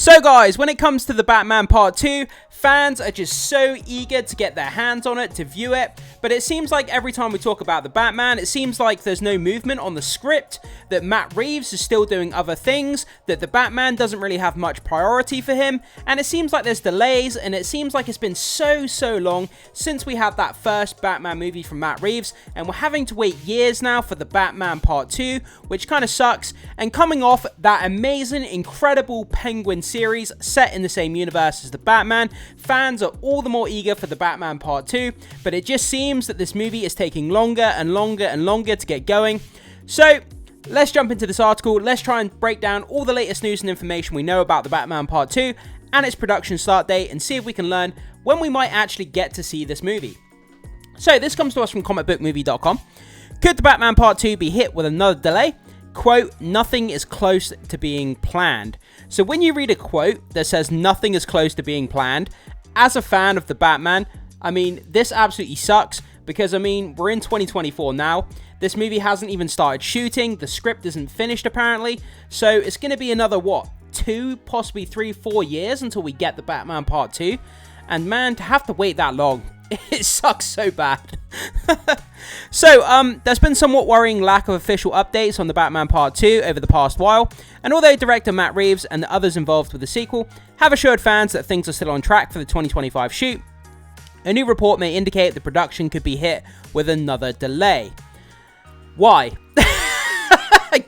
So guys, when it comes to the Batman Part 2, fans are just so eager to get their hands on it, to view it, but it seems like every time we talk about the Batman, it seems like there's no movement on the script, that Matt Reeves is still doing other things, that the Batman doesn't really have much priority for him, and it seems like there's delays, and it seems like it's been so long since we had that first Batman movie from Matt Reeves, and we're having to wait years now for the Batman Part 2, which kind of sucks, and coming off that amazing, incredible Penguin series set in the same universe as the Batman, fans are all the more eager for the Batman Part 2, but it just seems that this movie is taking longer and longer to get going. So let's jump into this article. Let's try and break down all the latest news and information we know about the Batman Part 2 and its production start date, and see if we can learn when we might actually get to see this movie. So this comes to us from comicbookmovie.com. Could the Batman Part 2 be hit with another delay? Quote, nothing is close to being planned. So when you read a quote that says nothing is close to being planned, as a fan of the Batman, I mean, this absolutely sucks, because I mean, we're in 2024 now. This movie hasn't even started shooting. The script isn't finished apparently. So it's going to be another, what, 2, possibly 3, 4 years until we get the Batman Part 2. And man, to have to wait that long, it sucks so bad. So, there's been somewhat worrying lack of official updates on the Batman Part 2 over the past while, and although director Matt Reeves and the others involved with the sequel have assured fans that things are still on track for the 2025 shoot, a new report may indicate the production could be hit with another delay. Why?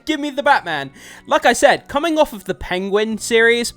Give me the Batman. Like I said, coming off of the Penguin series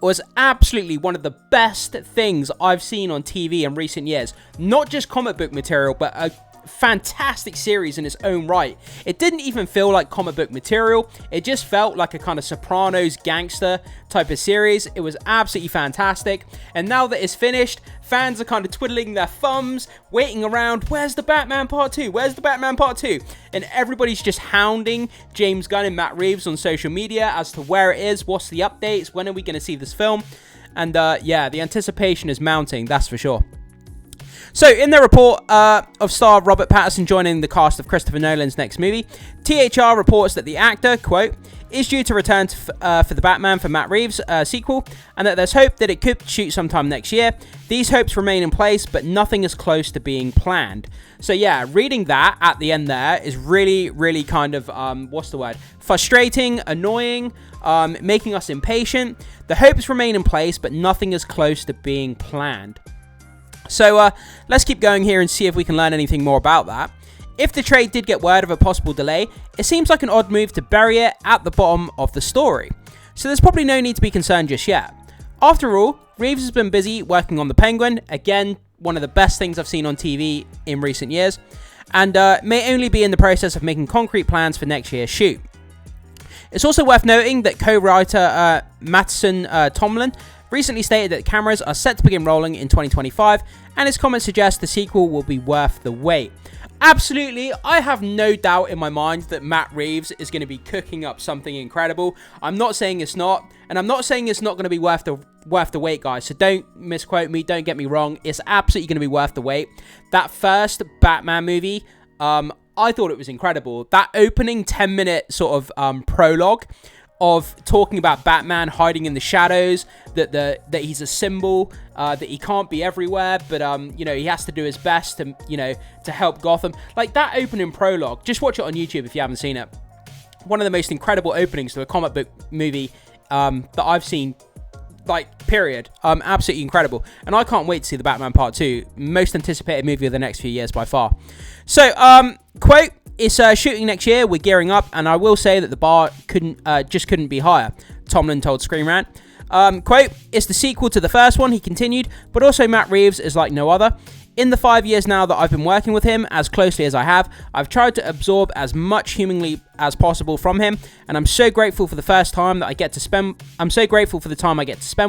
was absolutely one of the best things I've seen on TV in recent years. Not just comic book material, but a fantastic series in its own right. It didn't even feel like comic book material. It just felt like a kind of Sopranos gangster type of series. It was absolutely fantastic. And now that it's finished, fans are kind of twiddling their thumbs, waiting around, where's the Batman Part 2? Where's the Batman Part 2? And everybody's just hounding James Gunn and Matt Reeves on social media as to where it is, what's the updates, when are we going to see this film? And yeah, the anticipation is mounting, that's for sure. So, in their report of star Robert Pattinson joining the cast of Christopher Nolan's next movie, THR reports that the actor, quote, is due to return for the Batman for Matt Reeves' sequel, and that there's hope that it could shoot sometime next year. These hopes remain in place, but nothing is close to being planned. So yeah, reading that at the end there is really kind of, what's the word? Frustrating, annoying, making us impatient. The hopes remain in place, but nothing is close to being planned. So let's keep going here and see if we can learn anything more about that. If the trade did get word of a possible delay, it seems like an odd move to bury it at the bottom of the story. So there's probably no need to be concerned just yet. After all, Reeves has been busy working on the Penguin, again, one of the best things I've seen on TV in recent years, and may only be in the process of making concrete plans for next year's shoot. It's also worth noting that co-writer Pattinson Tomlin recently stated that cameras are set to begin rolling in 2025, and his comments suggest the sequel will be worth the wait. Absolutely, I have no doubt in my mind that Matt Reeves is going to be cooking up something incredible. I'm not saying it's not, and I'm not saying it's not going to be worth the wait, guys. So don't misquote me, don't get me wrong. It's absolutely going to be worth the wait. That first Batman movie, I thought it was incredible. That opening 10-minute sort of prologue of talking about Batman hiding in the shadows, that he's a symbol, that he can't be everywhere, but you know, he has to do his best to, you know, to help Gotham. Like that opening prologue, just watch it on YouTube if you haven't seen it. One of the most incredible openings to a comic book movie that I've seen, like, period. Absolutely incredible. And I can't wait to see the Batman Part 2. Most anticipated movie of the next few years by far. So, quote, it's shooting next year, we're gearing up, and I will say that the bar couldn't be higher, Tomlin told Screen Rant. Quote, it's the sequel to the first one, he continued, but also Matt Reeves is like no other. In the 5 years now that I've been working with him as closely as I have, I've tried to absorb as much humanly as possible from him, and I'm so grateful for the time I get to spend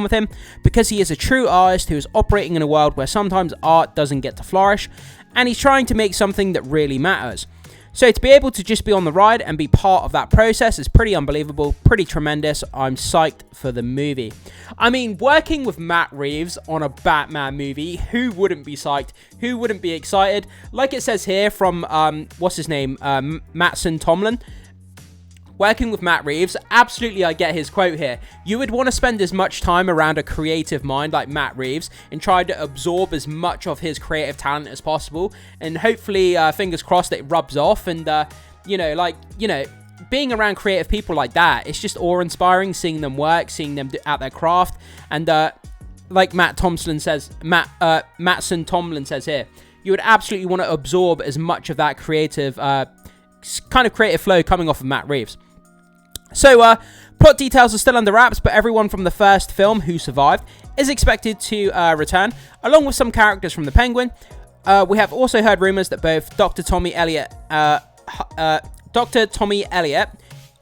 with him, because he is a true artist who is operating in a world where sometimes art doesn't get to flourish, and he's trying to make something that really matters. So to be able to just be on the ride and be part of that process is pretty unbelievable, pretty tremendous. I'm psyched for the movie. I mean, working with Matt Reeves on a Batman movie, who wouldn't be psyched? Who wouldn't be excited? Like it says here from, what's his name? Pattinson Tomlin. working with Matt Reeves, absolutely I get his quote here. You would want to spend as much time around a creative mind like Matt Reeves and try to absorb as much of his creative talent as possible. And hopefully, fingers crossed, it rubs off. And, being around creative people like that, it's just awe-inspiring, seeing them work, seeing them at their craft. And like Matson Tomlin says here, you would absolutely want to absorb as much of that creative kind of creative flow coming off of Matt Reeves. So, plot details are still under wraps, but everyone from the first film who survived is expected to return, along with some characters from The Penguin. We have also heard rumours that both Dr. Tommy Elliott,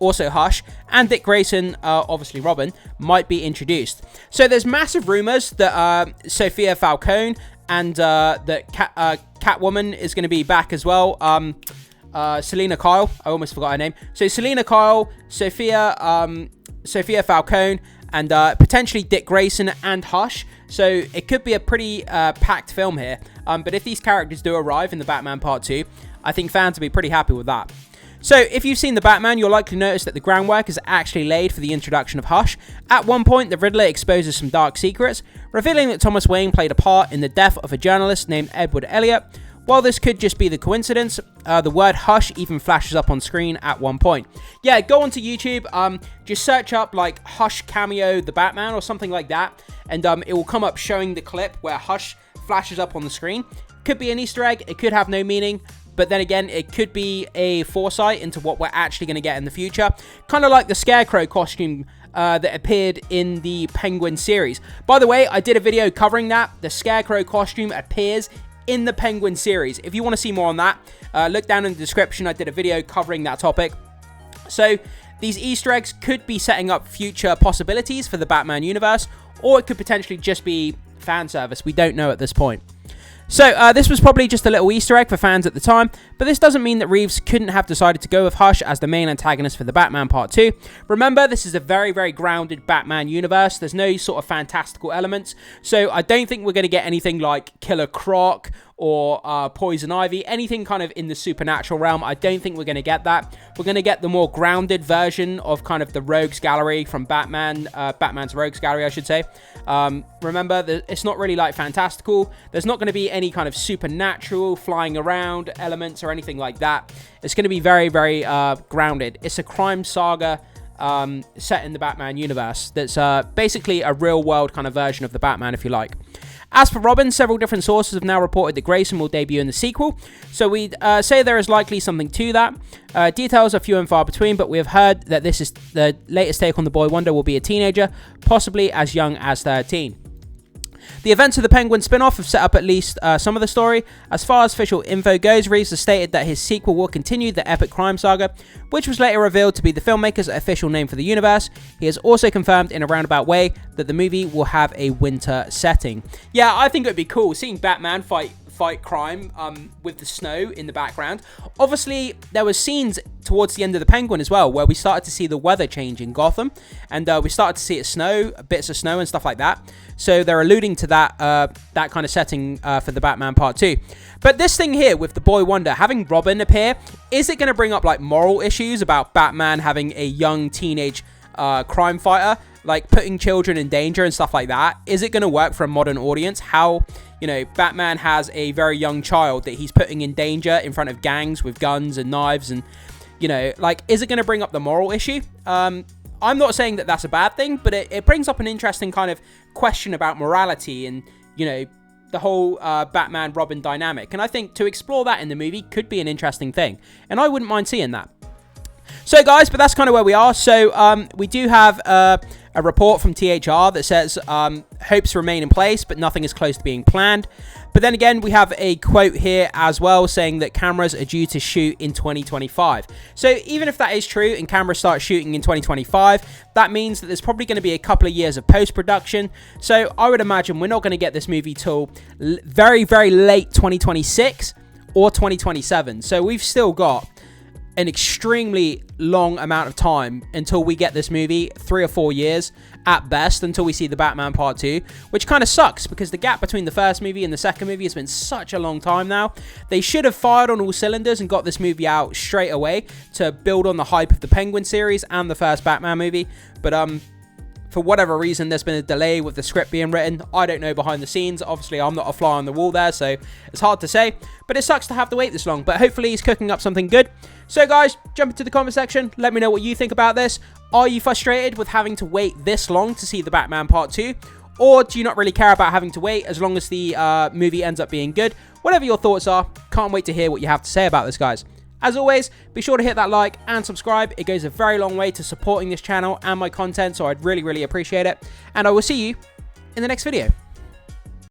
also Hush, and Dick Grayson, obviously Robin, might be introduced. So there's massive rumours that Sophia Falcone and that Catwoman is going to be back as well. Selena Kyle, I almost forgot her name. So Selena Kyle, Sophia Falcone, and potentially Dick Grayson and Hush. So it could be a pretty packed film here. But if these characters do arrive in the Batman Part 2, I think fans will be pretty happy with that. So, if you've seen The Batman, you'll likely notice that the groundwork is actually laid for the introduction of Hush. At one point, the Riddler exposes some dark secrets, revealing that Thomas Wayne played a part in the death of a journalist named Edward Elliot. While this could just be the coincidence, the word Hush even flashes up on screen at one point. Yeah, go onto YouTube, just search up like Hush cameo The Batman or something like that, and it will come up showing the clip where Hush flashes up on the screen. Could be an Easter egg, it could have no meaning. But then again, it could be a foresight into what we're actually going to get in the future. Kind of like the Scarecrow costume that appeared in the Penguin series. By the way, I did a video covering that. The Scarecrow costume appears in the Penguin series. If you want to see more on that, look down in the description. I did a video covering that topic. So these Easter eggs could be setting up future possibilities for the Batman universe, or it could potentially just be fan service. We don't know at this point. So, this was probably just a little Easter egg for fans at the time, but this doesn't mean that Reeves couldn't have decided to go with Hush as the main antagonist for the Batman Part 2. Remember, this is a very, very grounded Batman universe. There's no sort of fantastical elements, so I don't think we're going to get anything like Killer Croc or Poison Ivy, anything kind of in the supernatural realm. I don't think we're going to get that. We're going to get the more grounded version of kind of the Rogues Gallery from Batman, Batman's Rogues Gallery, I should say. Remember, it's not really like fantastical. There's not going to be any kind of supernatural flying around elements or anything like that. It's going to be very, very grounded. It's a crime saga set in the Batman universe that's basically a real-world kind of version of the Batman, if you like. As for Robin, several different sources have now reported that Grayson will debut in the sequel, so we'd say there is likely something to that. Details are few and far between, but we have heard that this is the latest take on the Boy Wonder will be a teenager, possibly as young as 13. The events of the Penguin spin-off have set up at least some of the story. As far as official info goes, Reeves has stated that his sequel will continue the epic crime saga, which was later revealed to be the filmmaker's official name for the universe. He has also confirmed in a roundabout way that the movie will have a winter setting. Yeah, I think it would be cool seeing Batman fight crime with the snow in the background. Obviously, there was scenes towards the end of the Penguin as well, where we started to see the weather change in Gotham, and we started to see it snow, bits of snow and stuff like that. So they're alluding to that that kind of setting for the Batman Part 2. But this thing here with the Boy Wonder, having Robin appear, is it going to bring up like moral issues about Batman having a young teenage crime fighter, like putting children in danger and stuff like that? Is it going to work for a modern audience? How, you know, Batman has a very young child that he's putting in danger in front of gangs with guns and knives, and, you know, like, is it going to bring up the moral issue? I'm not saying that that's a bad thing, but it brings up an interesting kind of question about morality and, you know, the whole Batman-Robin dynamic. And I think to explore that in the movie could be an interesting thing, and I wouldn't mind seeing that. So guys, but that's kind of where we are. So we do have a report from THR that says hopes remain in place, but nothing is close to being planned. But then again, we have a quote here as well saying that cameras are due to shoot in 2025. So even if that is true and cameras start shooting in 2025, that means that there's probably going to be a couple of years of post-production. So I would imagine we're not going to get this movie till very, very late 2026 or 2027. So we've still got an extremely long amount of time until we get this movie, 3 or 4 years at best, until we see the Batman Part 2, which kind of sucks because the gap between the first movie and the second movie has been such a long time now. They should have fired on all cylinders and got this movie out straight away to build on the hype of the Penguin series and the first Batman movie, but for whatever reason, there's been a delay with the script being written. I don't know behind the scenes. Obviously, I'm not a fly on the wall there, so it's hard to say. But it sucks to have to wait this long. But hopefully, he's cooking up something good. So, guys, jump into the comment section. Let me know what you think about this. Are you frustrated with having to wait this long to see the Batman Part 2? Or do you not really care about having to wait as long as the movie ends up being good? Whatever your thoughts are, can't wait to hear what you have to say about this, guys. As always, be sure to hit that like and subscribe. It goes a very long way to supporting this channel and my content, so I'd really, really appreciate it. And I will see you in the next video.